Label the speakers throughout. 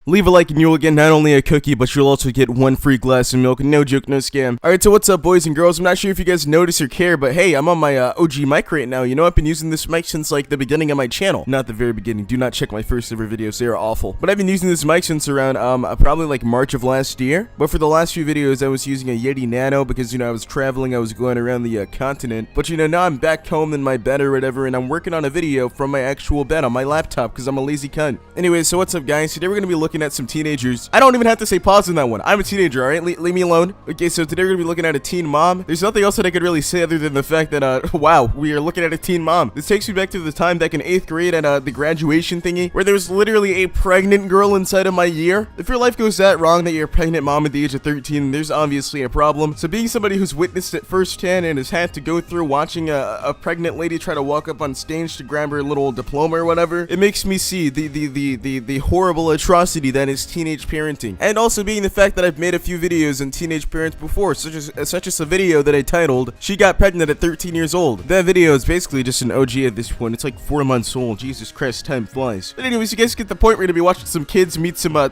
Speaker 1: Leave a like and you'll get not only a cookie, but you'll also get 1 free glass of milk. No joke, no scam. Alright, so what's up, boys and girls? I'm not sure if you guys notice or care, but hey, I'm on my OG mic right now. You know, I've been using this mic since like the beginning of my channel. Not the very beginning. Do not check my first ever videos. They are awful. But I've been using this mic since around probably like March of last year. But for the last few videos, I was using a Yeti Nano because, you know, I was traveling. I was going around the continent. But, you know, now I'm back home in my bed or whatever, and I'm working on a video from my actual bed on my laptop because I'm a lazy cunt. Anyway, so what's up, guys? Today we're going to be looking at some teenagers. I don't even have to say pause in that one. I'm a teenager, alright? Leave me alone. Okay, so today we're gonna be looking at a teen mom. There's nothing else that I could really say other than the fact that, wow, we are looking at a teen mom. This takes me back to the time back in 8th grade at the graduation thingy, where there was literally a pregnant girl inside of my year. If your life goes that wrong that you're a pregnant mom at the age of 13, there's obviously a problem. So being somebody who's witnessed it firsthand and has had to go through watching a pregnant lady try to walk up on stage to grab her little diploma or whatever, it makes me see the horrible atrocity that is teenage parenting. And also being the fact that I've made a few videos on teenage parents before, such as a video that I titled, "She Got Pregnant at 13 Years Old." That video is basically just an OG at this point. It's like 4 months old. Jesus Christ, time flies. But anyways, you guys get the point. We're gonna be watching some kids meet some a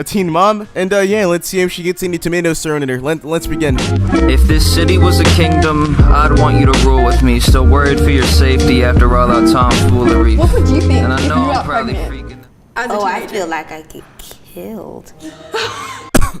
Speaker 1: teen mom, and yeah, let's see if she gets any tomatoes thrown at her. Let's begin.
Speaker 2: If this city was a kingdom, I'd want you to rule with me. Still worried for your safety after all that tomfoolery.
Speaker 3: What would you think
Speaker 2: And I
Speaker 3: if you
Speaker 2: know
Speaker 3: got
Speaker 2: I'm probably
Speaker 3: pregnant?
Speaker 2: freaking.
Speaker 3: Oh,
Speaker 4: I feel like I get killed.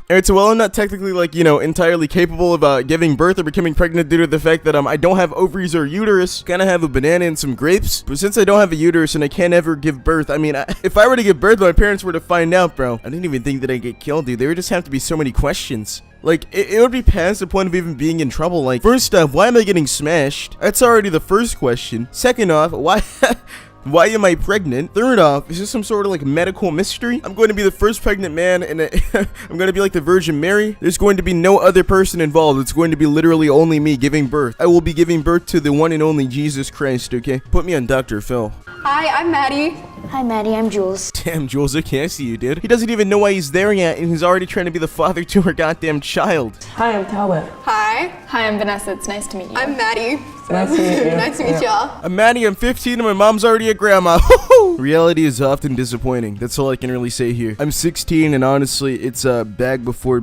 Speaker 1: Alright, so while I'm not technically, like, you know, entirely capable of giving birth or becoming pregnant due to the fact that I don't have ovaries or uterus, kind of have a banana and some grapes, but since I don't have a uterus and I can't ever give birth, I mean, if I were to give birth, my parents were to find out, bro, I didn't even think that I'd get killed, dude. There would just have to be so many questions. Like, it would be past the point of even being in trouble. Like, first off, why am I getting smashed? That's already the first question. Second off, why... Why am I pregnant? Third off, is this some sort of like medical mystery? I'm going to be the first pregnant man and I'm going to be like the Virgin Mary. There's going to be no other person involved. It's going to be literally only me giving birth. I will be giving birth to the one and only Jesus Christ, okay? Put me on Dr. Phil.
Speaker 3: Hi, I'm Maddie.
Speaker 4: Hi, Maddie. I'm Jules.
Speaker 1: Damn, Jules, I can't see you, dude. He doesn't even know why he's there yet, and he's already trying to be the father to her goddamn child.
Speaker 5: Hi, I'm Talbot.
Speaker 3: Hi.
Speaker 6: Hi, I'm Vanessa. It's nice to meet you.
Speaker 3: I'm Maddie.
Speaker 5: Nice to meet you.
Speaker 3: Nice to meet y'all.
Speaker 1: I'm Maddie, I'm 15, and my mom's already a grandma. Reality is often disappointing. That's all I can really say here. I'm 16, and honestly, it's a bag before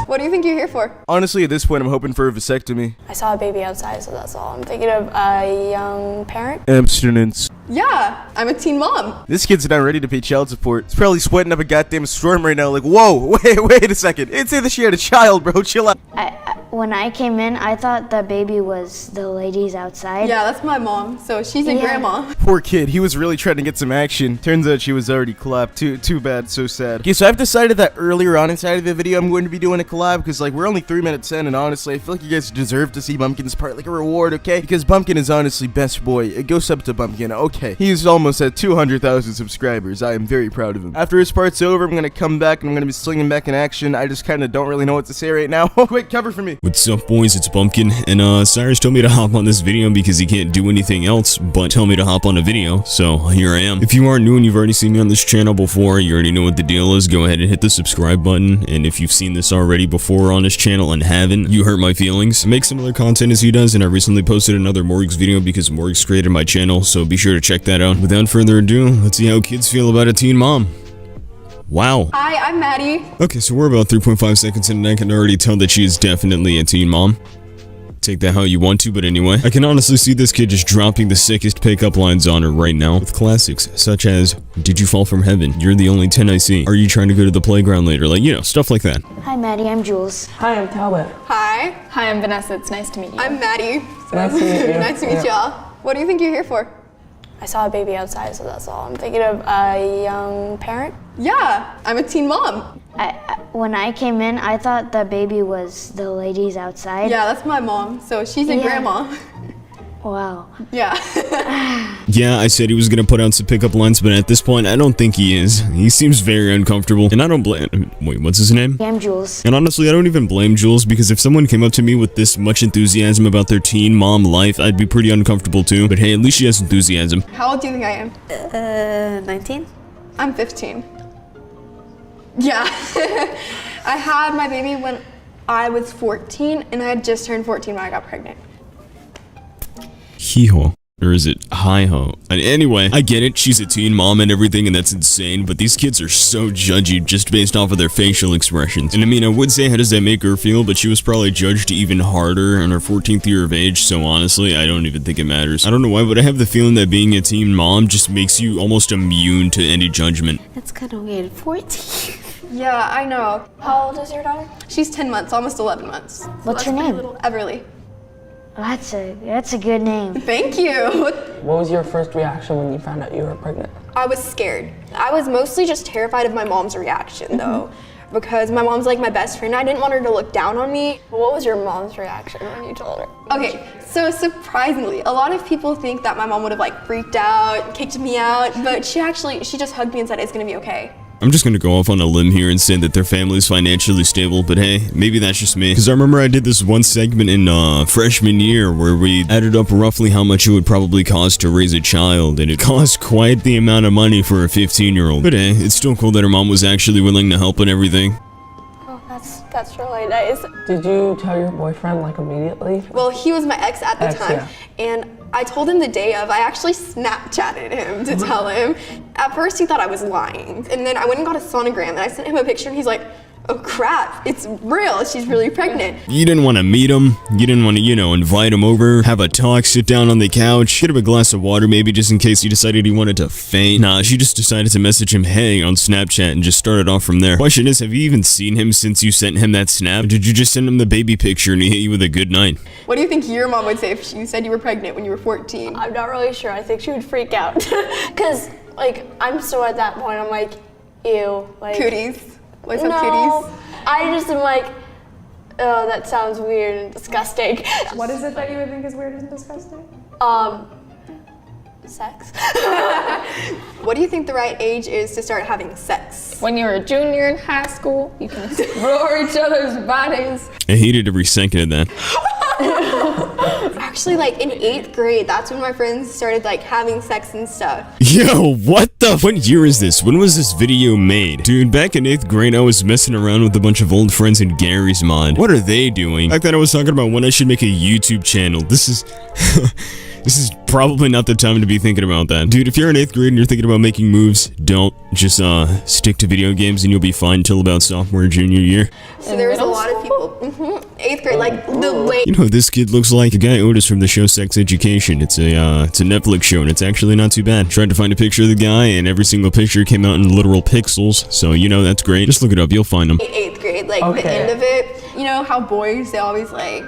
Speaker 3: What do you think you're here for?
Speaker 1: Honestly, at this point, I'm hoping for a vasectomy.
Speaker 6: I saw a baby outside, so that's all. I'm thinking of a young parent.
Speaker 1: Abstinence.
Speaker 3: Yeah, I'm a teen mom.
Speaker 1: This kid's not ready to pay child support. He's probably sweating up a goddamn storm right now. Like, whoa, wait a second. It didn't say that she had a child, bro. Chill out.
Speaker 4: When I came in, I thought the baby was the ladies outside.
Speaker 3: Yeah, that's my mom. So she's a grandma.
Speaker 1: Poor kid. He was really trying to get some action. Turns out she was already clapped. Too bad. So sad. Okay, so I've decided that earlier on inside of the video, I'm going to be doing a collab because, like, we're only 3 minutes in, and honestly, I feel like you guys deserve to see Bumpkin's part, like a reward, okay? Because Bumpkin is honestly best boy. It goes up to Bumpkin. Okay. He's almost at 200,000 subscribers. I am very proud of him. After his part's over, I'm going to come back and I'm going to be slinging back in action. I just kind of don't really know what to say right now. Quick, cover for me.
Speaker 7: What's up, boys? It's Bumpkin, and Cyrus told me to hop on this video because he can't do anything else but tell me to hop on a video, so here I am. If you aren't new and you've already seen me on this channel before, you already know what the deal is. Go ahead and hit the subscribe button, and if you've seen this already before on this channel and haven't, you hurt my feelings. I make similar content as he does, and I recently posted another Morgs video because Morgs created my channel, so be sure to check that out. Without further ado, let's see how kids feel about a teen mom. Wow.
Speaker 3: Hi, I'm Maddie.
Speaker 7: Okay, so we're about 3.5 seconds in, and I can already tell that she is definitely a teen mom. Take that how you want to, but anyway. I can honestly see this kid just dropping the sickest pickup lines on her right now, with classics such as, "Did you fall from heaven? You're the only 10 I see. Are you trying to go to the playground later?" Like, you know, stuff like that.
Speaker 4: Hi, Maddie. I'm Jules.
Speaker 5: Hi, I'm Talbot.
Speaker 3: Hi.
Speaker 6: Hi, I'm Vanessa. It's nice to meet you.
Speaker 3: I'm Maddie.
Speaker 5: Nice to meet you.
Speaker 3: Nice to meet y'all. What do you think you're here for?
Speaker 6: I saw a baby outside, so that's all. I'm thinking of a young parent.
Speaker 3: Yeah, I'm a teen mom.
Speaker 4: When I came in, I thought the baby was the ladies outside.
Speaker 3: Yeah, that's my mom. So she's a grandma.
Speaker 4: Wow.
Speaker 3: Yeah.
Speaker 7: Yeah, I said he was gonna put out some pickup lines, but at this point, I don't think he is. He seems very uncomfortable, and I don't blame- Wait, what's his name?
Speaker 4: I'm Jules.
Speaker 7: And honestly, I don't even blame Jules, because if someone came up to me with this much enthusiasm about their teen mom life, I'd be pretty uncomfortable too. But hey, at least she has enthusiasm.
Speaker 3: How old do you think I am?
Speaker 4: 19?
Speaker 3: I'm 15. Yeah. I had my baby when I was 14, and I had just turned 14 when I got pregnant.
Speaker 7: Hee-haw. Or is it hi-ho? And anyway, I get it, she's a teen mom and everything, and that's insane, but these kids are so judgy just based off of their facial expressions. And I mean, I would say how does that make her feel, but she was probably judged even harder in her 14th year of age, so honestly, I don't even think it matters. I don't know why, but I have the feeling that being a teen mom just makes you almost immune to any judgment.
Speaker 8: That's kind of weird. 14.
Speaker 3: Yeah, I know.
Speaker 6: How old is your daughter?
Speaker 3: She's 10 months, almost 11 months.
Speaker 4: What's her name?
Speaker 3: Everly.
Speaker 4: That's a good name.
Speaker 3: Thank you.
Speaker 5: What was your first reaction when you found out you were pregnant?
Speaker 3: I was scared. I was mostly just terrified of my mom's reaction though, because my mom's like my best friend. I didn't want her to look down on me.
Speaker 6: What was your mom's reaction when you told her?
Speaker 3: Okay, so surprisingly, a lot of people think that my mom would have like freaked out, kicked me out, but she just hugged me and said it's gonna be okay.
Speaker 7: I'm just gonna go off on a limb here and say that their family's financially stable, but hey, maybe that's just me. Because I remember I did this one segment in freshman year where we added up roughly how much it would probably cost to raise a child, and it cost quite the amount of money for a 15-year-old. But hey, it's still cool that her mom was actually willing to help and everything.
Speaker 6: Oh, that's really nice.
Speaker 5: Did you tell your boyfriend like immediately?
Speaker 3: Well, he was my ex at the time,
Speaker 5: yeah.
Speaker 3: and I told him the day of. I actually Snapchatted him to tell him. At first, he thought I was lying, and then I went and got a sonogram, and I sent him a picture, and he's like, oh crap, it's real, she's really pregnant.
Speaker 7: You didn't want to meet him, you didn't want to, you know, invite him over, have a talk, sit down on the couch, get him a glass of water maybe just in case he decided he wanted to faint. Nah, she just decided to message him hey on Snapchat and just started off from there. Question is, have you even seen him since you sent him that snap? Did you just send him the baby picture and he hit you with a good night?
Speaker 3: What do you think your mom would say if you said you were pregnant when you were 14?
Speaker 6: I'm not really sure. I think she would freak out. Because, like, I'm still at that point, I'm like, ew. Like,
Speaker 3: Cooties. What's up,
Speaker 6: no,
Speaker 3: cooties?
Speaker 6: I just am like, oh, that sounds weird and disgusting.
Speaker 9: What is it that you would think is weird and disgusting?
Speaker 6: Sex.
Speaker 3: What do you think the right age is to start having sex?
Speaker 9: When you're a junior in high school, you can explore each other's bodies.
Speaker 7: I hated every second of that.
Speaker 3: Actually, like in 8th grade, that's when my friends started like having sex and stuff.
Speaker 7: Yo, what year is this? When was this video made? Dude, back in 8th grade, I was messing around with a bunch of old friends in Gary's mod. What are they doing? Back then I was talking about when I should make a YouTube channel. This is... This is probably not the time to be thinking about that. Dude, if you're in 8th grade and you're thinking about making moves, don't. Just stick to video games and you'll be fine till about sophomore, junior year.
Speaker 3: So there was a lot of people, 8th grade, like the late.
Speaker 7: You know what this kid looks like? The guy Otis from the show Sex Education. It's a Netflix show and it's actually not too bad. Tried to find a picture of the guy and every single picture came out in literal pixels. So, you know, that's great. Just look it up, you'll find him.
Speaker 3: 8th grade, like the end of it. You know how boys, they always like,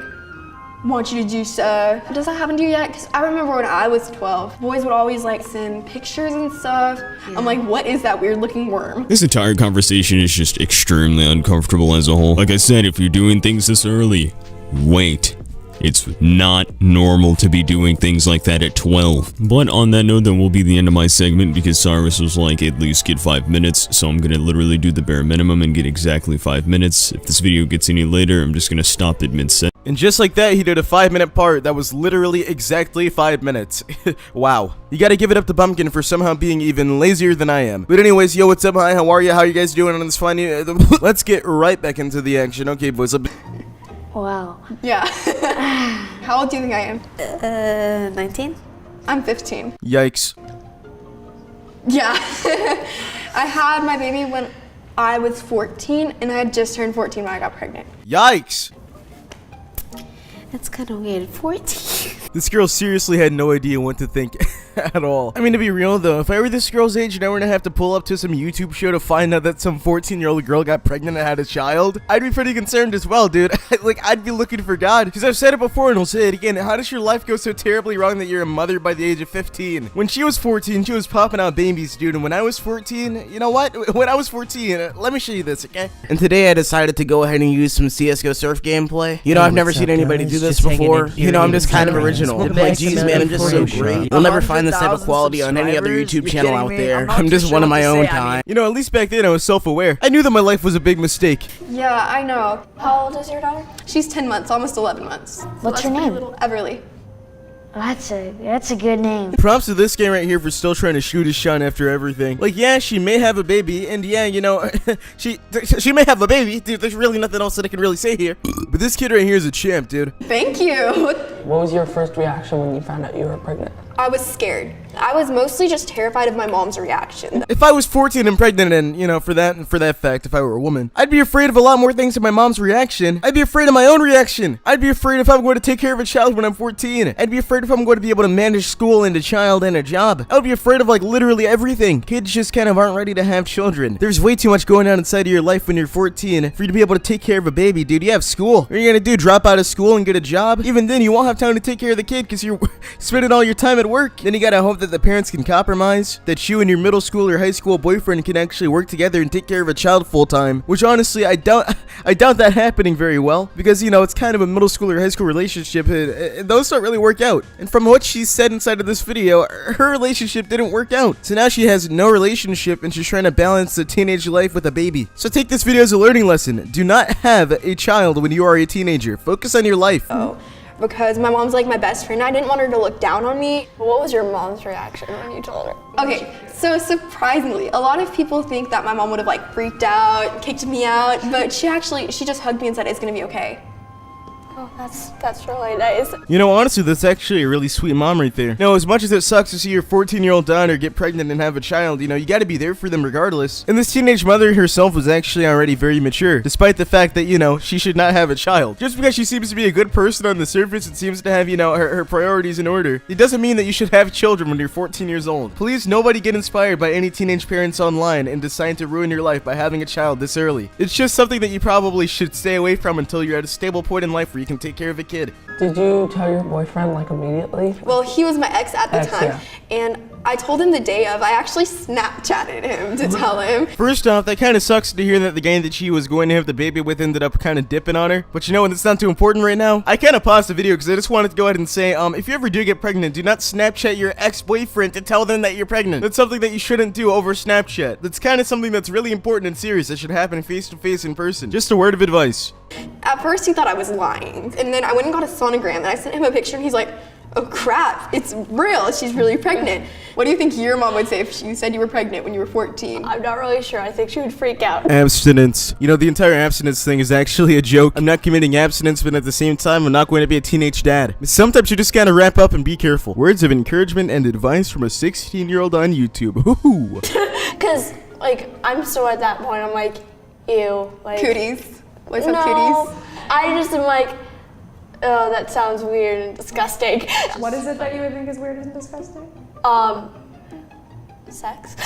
Speaker 3: want you to do stuff. Does that happen to you yet? Because I remember when I was 12, boys would always like send pictures and stuff. Yeah. I'm like, what is that weird looking worm?
Speaker 7: This entire conversation is just extremely uncomfortable as a whole. Like I said, if you're doing things this early, wait. It's not normal to be doing things like that at 12. But on that note, that will be the end of my segment because Cyrus was like, at least get 5 minutes. So I'm gonna literally do the bare minimum and get exactly 5 minutes. If this video gets any later, I'm just gonna stop it mid-set.
Speaker 1: And just like that, he did a 5-minute part that was literally exactly 5 minutes. Wow. You gotta give it up to Pumpkin for somehow being even lazier than I am. But anyways, yo, what's up? Hi, how are you? How are you guys doing on this fine... Let's get right back into the action. Okay, boys.
Speaker 4: Wow.
Speaker 3: Yeah. How old do you think I am?
Speaker 8: 19?
Speaker 3: I'm 15.
Speaker 1: Yikes.
Speaker 3: Yeah. I had my baby when I was 14, and I had just turned 14 when I got pregnant.
Speaker 1: Yikes.
Speaker 8: That's kind of weird. 14?
Speaker 1: This girl seriously had no idea what to think at all. I mean, to be real though, if I were this girl's age and I were to have to pull up to some YouTube show to find out that some 14-year-old girl got pregnant and had a child, I'd be pretty concerned as well, dude. Like, I'd be looking for God. Because I've said it before and I'll say it again. How does your life go so terribly wrong that you're a mother by the age of 15? When she was 14, she was popping out babies, dude. And when I was 14, you know what? When I was 14, let me show you this, okay? And today I decided to go ahead and use some CSGO surf gameplay. You know, I've never seen anybody do this before. You know, I'm just kind of original. Like, geez, man, I'm just so great. You'll never find this type of quality on any other YouTube channel out there. I'm just one of my own kind. You know, at least back then I was self-aware. I knew that my life was a big mistake.
Speaker 3: Yeah, I know.
Speaker 6: How old is your daughter?
Speaker 3: She's 10 months, almost 11 months.
Speaker 4: What's her name?
Speaker 3: Everly.
Speaker 4: That's a good name.
Speaker 1: Props to this guy right here for still trying to shoot his shot after everything. Like, yeah, she may have a baby, and yeah, you know, she may have a baby. Dude, there's really nothing else that I can really say here. But this kid right here is a champ, dude.
Speaker 3: Thank you.
Speaker 5: What was your first reaction when you found out you were pregnant?
Speaker 3: I was scared. I was mostly just terrified of my mom's reaction.
Speaker 1: If I was 14 and pregnant, and you know, for that fact, if I were a woman, I'd be afraid of a lot more things than my mom's reaction. I'd be afraid of my own reaction. I'd be afraid if I'm going to take care of a child when I'm 14. I'd be afraid if I'm going to be able to manage school and a child and a job. I would be afraid of like literally everything. Kids just kind of aren't ready to have children. There's way too much going on inside of your life when you're 14 for you to be able to take care of a baby, dude. You have school. What are you gonna do? Drop out of school and get a job? Even then, you won't have time to take care of the kid because you're spending all your time at work. Then you gotta hope that the parents can compromise, that you and your middle school or high school boyfriend can actually work together and take care of a child full time. Which honestly, I doubt that happening very well because, you know, it's kind of a middle school or high school relationship and those don't really work out. And from what she said inside of this video, her relationship didn't work out. So now she has no relationship and she's trying to balance the teenage life with a baby. So take this video as a learning lesson. Do not have a child when you are a teenager. Focus on your life.
Speaker 3: Oh, because my mom's like my best friend. I didn't want her to look down on me.
Speaker 6: What was your mom's reaction when you told her?
Speaker 3: Okay, so surprisingly, a lot of people think that my mom would have like freaked out, kicked me out, but she just hugged me and said it's gonna be okay.
Speaker 6: Oh, that's really nice.
Speaker 1: You know, honestly, that's actually a really sweet mom right there. Now, as much as it sucks to see your 14-year-old daughter get pregnant and have a child, you know, you gotta be there for them regardless. And this teenage mother herself was actually already very mature, despite the fact that, you know, she should not have a child. Just because she seems to be a good person on the surface and seems to have, you know, her priorities in order, it doesn't mean that you should have children when you're 14 years old. Please, nobody get inspired by any teenage parents online and decide to ruin your life by having a child this early. It's just something that you probably should stay away from until you're at a stable point in life where you can take care of a kid.
Speaker 5: Did you tell your boyfriend like immediately?
Speaker 3: Well, he was my ex at the time,
Speaker 5: yeah.
Speaker 3: and I told him the day of. I actually Snapchatted him to tell him.
Speaker 1: First off, that kind of sucks to hear that the guy that she was going to have the baby with ended up kind of dipping on her. But you know what, it's not too important right now. I kind of paused the video because I just wanted to go ahead and say, if you ever do get pregnant, do not Snapchat your ex-boyfriend to tell them that you're pregnant. That's something that you shouldn't do over Snapchat. That's kind of something that's really important and serious that should happen face-to-face in person. Just a word of advice.
Speaker 3: At first, he thought I was lying, and then I went and got a sonogram, and I sent him a picture, and he's like, oh crap, it's real, she's really pregnant. What do you think your mom would say if you said you were pregnant when you were 14?
Speaker 6: I'm not really sure. I think she would freak out.
Speaker 1: Abstinence. You know, the entire abstinence thing is actually a joke. I'm not committing abstinence, but at the same time, I'm not going to be a teenage dad. Sometimes you just gotta wrap up and be careful. Words of encouragement and advice from a 16-year-old on YouTube. Ooh.
Speaker 6: Because, like, I'm still at that point, I'm like, ew. Like,
Speaker 3: Cooties. What's up,
Speaker 6: no,
Speaker 3: cooties?
Speaker 6: I just am like, oh, that sounds weird and disgusting.
Speaker 9: What is it that you would think is weird and disgusting?
Speaker 6: Sex.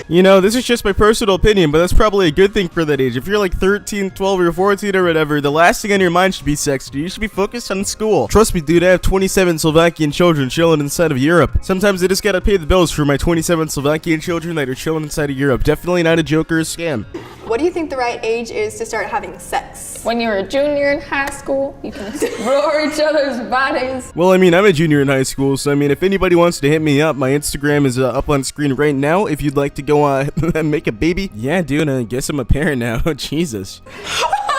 Speaker 1: You know, this is just my personal opinion, but that's probably a good thing for that age. If you're like 13, 12, or 14 or whatever, the last thing on your mind should be sex, dude. You should be focused on school. Trust me, dude, I have 27 Slovakian children chilling inside of Europe. Sometimes I just gotta pay the bills for my 27 Slovakian children that are chilling inside of Europe. Definitely not a joke or a scam.
Speaker 3: What do you think the right age is to start having sex?
Speaker 9: When you're a junior in high school, you can explore each other's bodies.
Speaker 1: Well, I mean, I'm a junior in high school, so I mean, if anybody wants to hit me up, my Instagram is up on screen right now. If you'd like to go make a baby. Yeah, dude, I guess I'm a parent now. Jesus.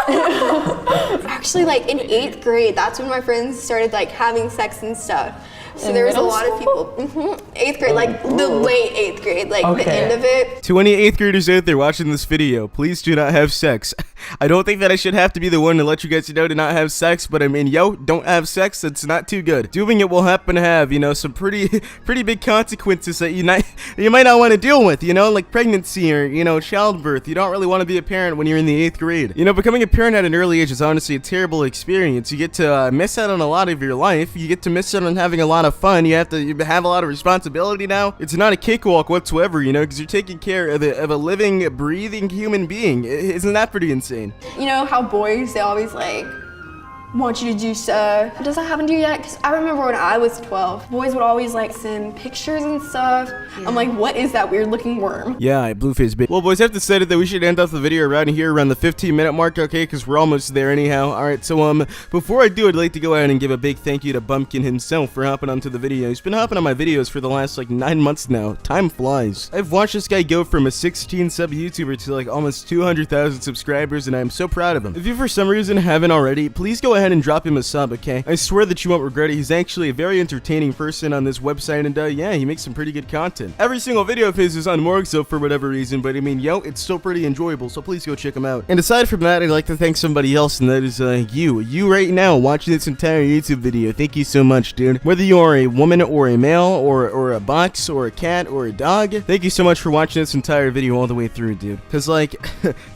Speaker 3: Actually, like in 8th grade, that's when my friends started like having sex and stuff. So there was a lot of people, 8th grade, like the late 8th grade, like the end of it.
Speaker 1: To any 8th graders out there watching this video, please do not have sex. I don't think that I should have to be the one to let you guys know to not have sex, but I mean, yo, don't have sex. It's not too good. Doing it will happen to have, you know, some pretty big consequences that you might not want to deal with, you know, like pregnancy or, you know, childbirth. You don't really want to be a parent when you're in the 8th grade. You know, becoming a parent at an early age is honestly a terrible experience. You get to miss out on a lot of your life. You get to miss out on having a lot of fun. You have a lot of responsibility now. It's not a cakewalk whatsoever, you know, because you're taking care of a living, breathing human being. Isn't that pretty insane?
Speaker 3: You know how boys, they always like want you to do stuff. Does that happen to you yet? Because I remember when I was 12, boys would always like send pictures and stuff. Yeah. I'm like, what is that weird looking worm?
Speaker 1: Yeah, I blue-faced bitch. Well, boys, I have decided that we should end off the video around here, around the 15-minute mark, okay? Because we're almost there anyhow. Alright, so, before I do, I'd like to go ahead and give a big thank you to Bumpkin himself for hopping onto the video. He's been hopping on my videos for the last, like, 9 months now. Time flies. I've watched this guy go from a 16-sub YouTuber to, like, almost 200,000 subscribers, and I'm so proud of him. If you, for some reason, haven't already, please go ahead ahead and drop him a sub, okay? I swear that you won't regret it. He's actually a very entertaining person on this website, and yeah, he makes some pretty good content. Every single video of his is on Morgzo for whatever reason, but I mean, yo, it's still pretty enjoyable, so please go check him out. And aside from that, I'd like to thank somebody else, and that is you right now watching this entire YouTube video. Thank you so much, dude. Whether you are a woman or a male or a box or a cat or a dog, thank you so much for watching this entire video all the way through, dude. Because like,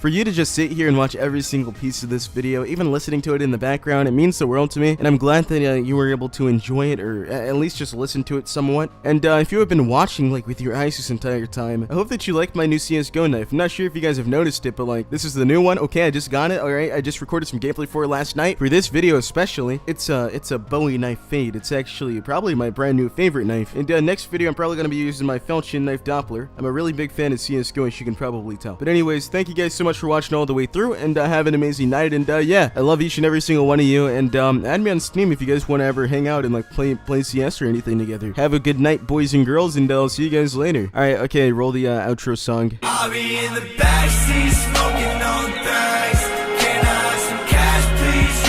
Speaker 1: for you to just sit here and watch every single piece of this video, even listening to it in the background, it means the world to me, and I'm glad that you were able to enjoy it, or at least just listen to it somewhat. And if you have been watching like with your eyes this entire time, I hope that you like my new CSGO knife. I'm not sure if you guys have noticed it, but like, this is the new one. Okay, I just got it. Alright, I just recorded some gameplay for it last night. For this video especially, it's a Bowie knife fade. It's actually probably my brand new favorite knife. And next video, I'm probably going to be using my falchion knife Doppler. I'm a really big fan of CSGO, as you can probably tell. But anyways, thank you guys so much for watching all the way through, and have an amazing night. And yeah, I love each and every single one of you. And add me on Steam if you guys want to ever hang out and like play CS or anything together. Have a good night, boys and girls, and I'll see you guys later. Alright, okay, roll the outro song.
Speaker 10: I'll be in the backseat smoking on thrags. Can I have some cash, please?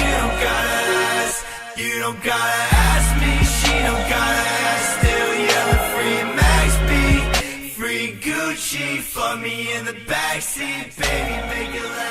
Speaker 10: You don't gotta ask me, she don't gotta ask. Still yelling free Max B, free Gucci. Fuck me in the backseat, baby, make it last.